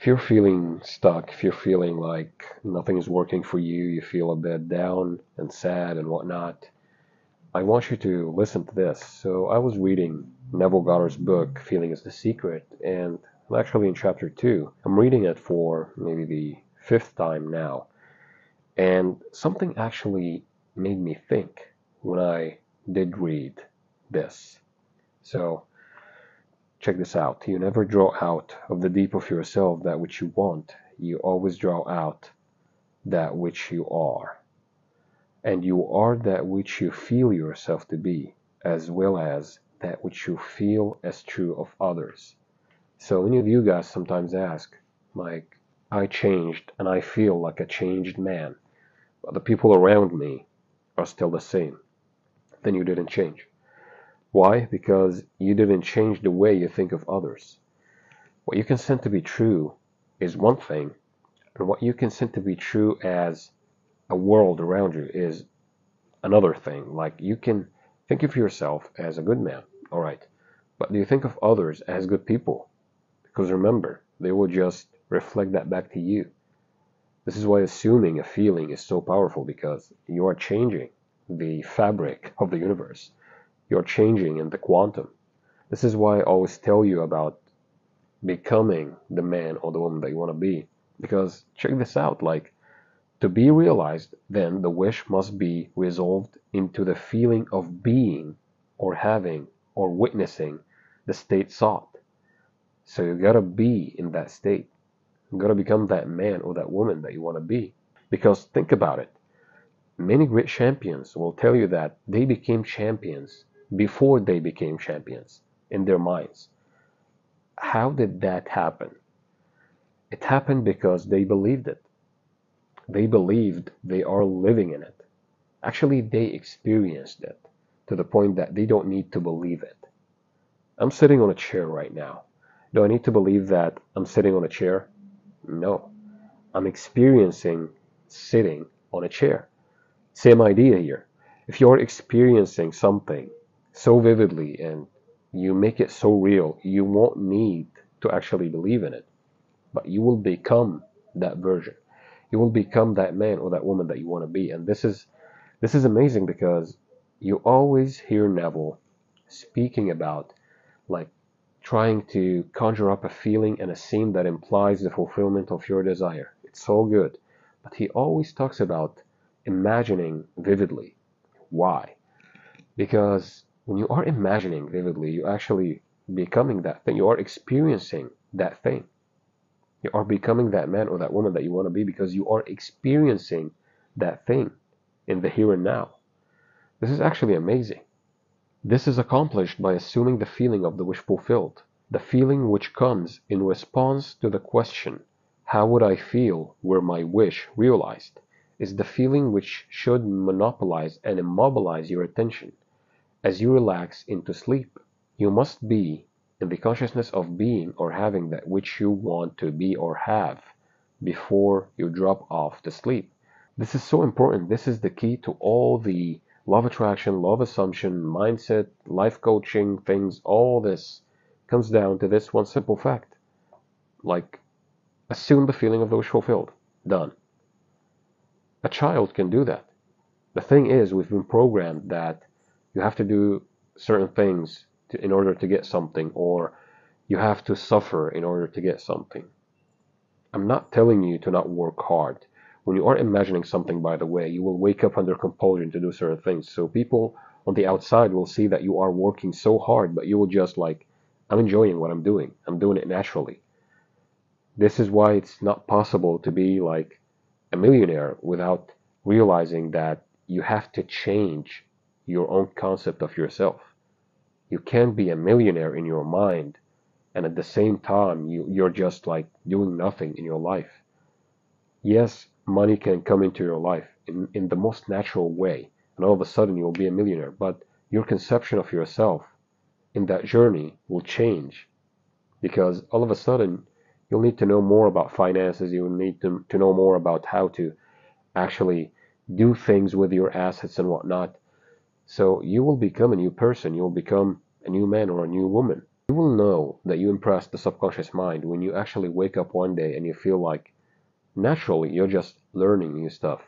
If you're feeling stuck, if you're feeling like nothing is working for you, you feel a bit down and sad and whatnot, I want you to listen to this. So I was reading Neville Goddard's book, Feeling is the Secret, and I'm actually in chapter 2. I'm reading it for maybe the fifth time now, and something actually made me think when I did read this. So check this out. You never draw out of the deep of yourself that which you want. You always draw out that which you are. And you are that which you feel yourself to be, as well as that which you feel as true of others. So many of you guys sometimes ask, like, I changed and I feel like a changed man, but the people around me are still the same. Then you didn't change. Why? Because you didn't change the way you think of others. What you consent to be true is one thing, and what you consent to be true as a world around you is another thing. Like you can think of yourself as a good man, all right, but do you think of others as good people? Because remember, they will just reflect that back to you. This is why assuming a feeling is so powerful, because you are changing the fabric of the universe. You're changing in the quantum. This is why I always tell you about becoming the man or the woman that you want to be. Because check this out, like to be realized, then the wish must be resolved into the feeling of being or having or witnessing the state sought. So you gotta be in that state. You gotta become that man or that woman that you want to be. Because think about it. Many great champions will tell you that they became champions before they became champions in their minds. How did that happen? It happened because they believed it. They believed they are living in it. Actually, they experienced it to the point that they don't need to believe it. I'm sitting on a chair right now. Do I need to believe that I'm sitting on a chair? No. I'm experiencing sitting on a chair. Same idea here. If you're experiencing something so vividly and you make it so real, you won't need to actually believe in it, but you will become that version. You will become that man or that woman that you want to be. And this is amazing because you always hear Neville speaking about like trying to conjure up a feeling and a scene that implies the fulfillment of your desire. It's so good. But he always talks about imagining vividly. Why? Because when you are imagining vividly, you're actually becoming that thing. You are experiencing that thing. You are becoming that man or that woman that you want to be because you are experiencing that thing in the here and now. This is actually amazing. This is accomplished by assuming the feeling of the wish fulfilled. The feeling which comes in response to the question, how would I feel were my wish realized, is the feeling which should monopolize and immobilize your attention as you relax into sleep. You must be in the consciousness of being or having that which you want to be or have before you drop off to sleep. This is so important. This is the key to all the law of attraction, law of assumption, mindset, life coaching things. All this comes down to this one simple fact. Like, assume the feeling of the wish fulfilled. Done. A child can do that. The thing is, we've been programmed that you have to do certain things in order to get something, or you have to suffer in order to get something. I'm not telling you to not work hard. When you are imagining something, by the way, you will wake up under compulsion to do certain things. So people on the outside will see that you are working so hard, but you will just like, I'm enjoying what I'm doing. I'm doing it naturally. This is why it's not possible to be like a millionaire without realizing that you have to change your own concept of yourself. You can't be a millionaire in your mind and at the same time you're just like doing nothing in your life. Yes, money can come into your life in the most natural way, and all of a sudden you'll be a millionaire, but your conception of yourself in that journey will change because all of a sudden you'll need to know more about finances, you'll need to know more about how to actually do things with your assets and whatnot. So you will become a new person, you'll become a new man or a new woman. You will know that you impressed the subconscious mind when you actually wake up one day and you feel like naturally you're just learning new stuff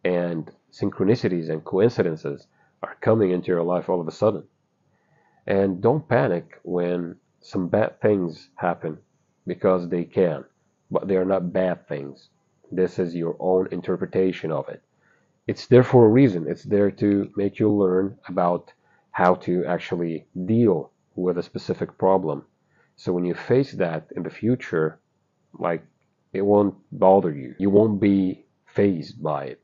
and synchronicities and coincidences are coming into your life all of a sudden. And don't panic when some bad things happen because they can, but they are not bad things. This is your own interpretation of it. It's there for a reason. It's there to make you learn about how to actually deal with a specific problem. So when you face that in the future, like it won't bother you. You won't be phased by it.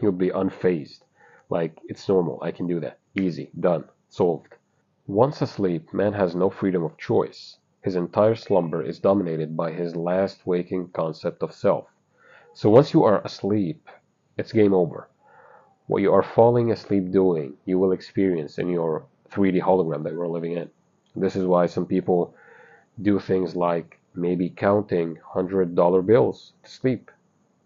You'll be unfazed. Like it's normal. I can do that. Easy. Done. Solved. Once asleep, man has no freedom of choice. His entire slumber is dominated by his last waking concept of self. So once you are asleep, it's game over. What you are falling asleep doing, you will experience in your 3D hologram that you're living in. This is why some people do things like maybe counting $100 bills to sleep.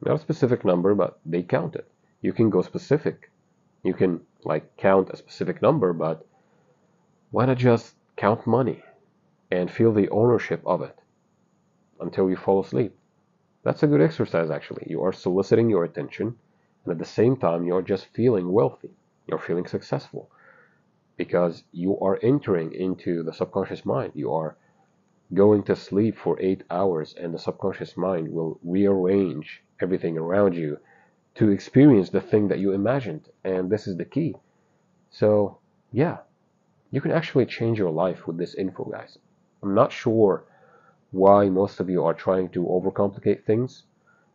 Not a specific number, but they count it. You can go specific. You can like count a specific number, but why not just count money and feel the ownership of it until you fall asleep? That's a good exercise actually. You are soliciting your attention and at the same time you're just feeling wealthy. You're feeling successful because you are entering into the subconscious mind. You are going to sleep for 8 hours and the subconscious mind will rearrange everything around you to experience the thing that you imagined. And this is the key. So, yeah, you can actually change your life with this info, guys. I'm not sure why most of you are trying to overcomplicate things.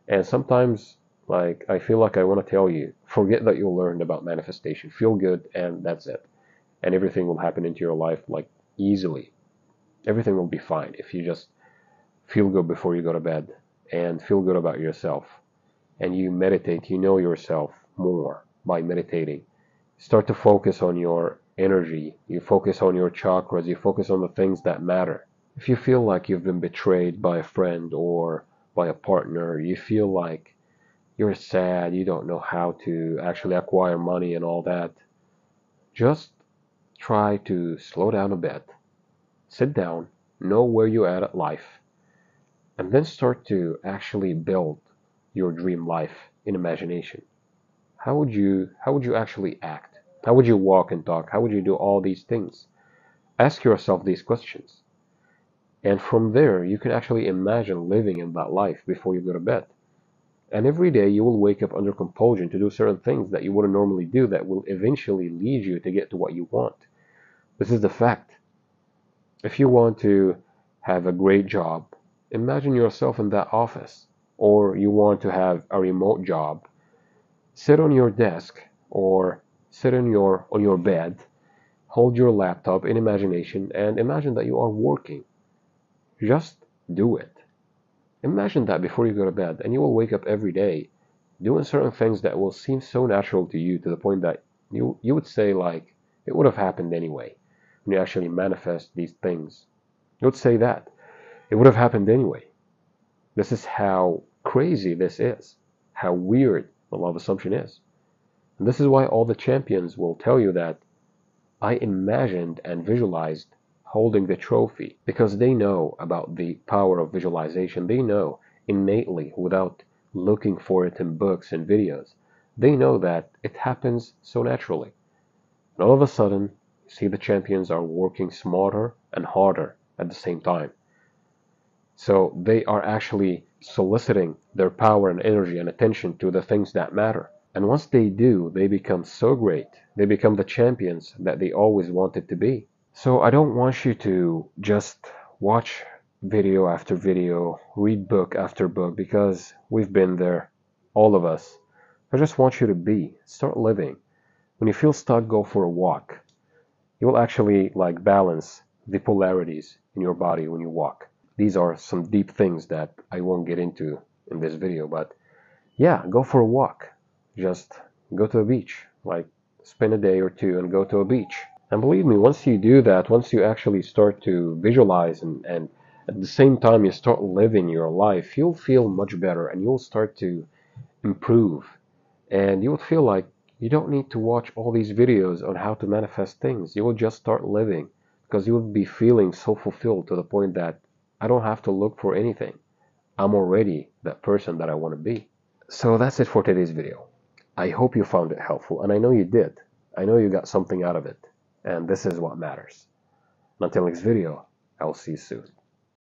And sometimes, like, I feel like I want to tell you, forget that you learned about manifestation. Feel good, and that's it. And everything will happen into your life, like, easily. Everything will be fine if you just feel good before you go to bed and feel good about yourself. And you meditate, you know yourself more by meditating. Start to focus on your energy. You focus on your chakras. You focus on the things that matter. If you feel like you've been betrayed by a friend or by a partner, you feel like you're sad, you don't know how to actually acquire money and all that, just try to slow down a bit. Sit down, know where you're at life, and then start to actually build your dream life in imagination. How would you actually act? How would you walk and talk? How would you do all these things? Ask yourself these questions. And from there, you can actually imagine living in that life before you go to bed. And every day you will wake up under compulsion to do certain things that you wouldn't normally do that will eventually lead you to get to what you want. This is the fact. If you want to have a great job, imagine yourself in that office. Or you want to have a remote job, sit on your desk or sit on your bed, hold your laptop in imagination and imagine that you are working. Just do it. Imagine that before you go to bed, and you will wake up every day doing certain things that will seem so natural to you to the point that you would say like it would have happened anyway. When you actually manifest these things, you would say that it would have happened anyway. This is how crazy this is, how weird the law of assumption is. And this is why all the champions will tell you that I imagined and visualized holding the trophy because they know about the power of visualization. They know innately without looking for it in books and videos. They know that it happens so naturally. And all of a sudden, you see the champions are working smarter and harder at the same time. So they are actually soliciting their power and energy and attention to the things that matter. And once they do, they become so great. They become the champions that they always wanted to be. So I don't want you to just watch video after video, read book after book, because we've been there, all of us. I just want you to start living. When you feel stuck, go for a walk. You will actually like balance the polarities in your body when you walk. These are some deep things that I won't get into in this video, but yeah, go for a walk. Just go to a beach, like spend a day or two and go to a beach. And believe me, once you do that, once you actually start to visualize and at the same time you start living your life, you'll feel much better and you'll start to improve. And you'll feel like you don't need to watch all these videos on how to manifest things. You will just start living because you will be feeling so fulfilled to the point that I don't have to look for anything. I'm already that person that I want to be. So that's it for today's video. I hope you found it helpful, and I know you did. I know you got something out of it, and this is what matters. Until next video, I will see you soon.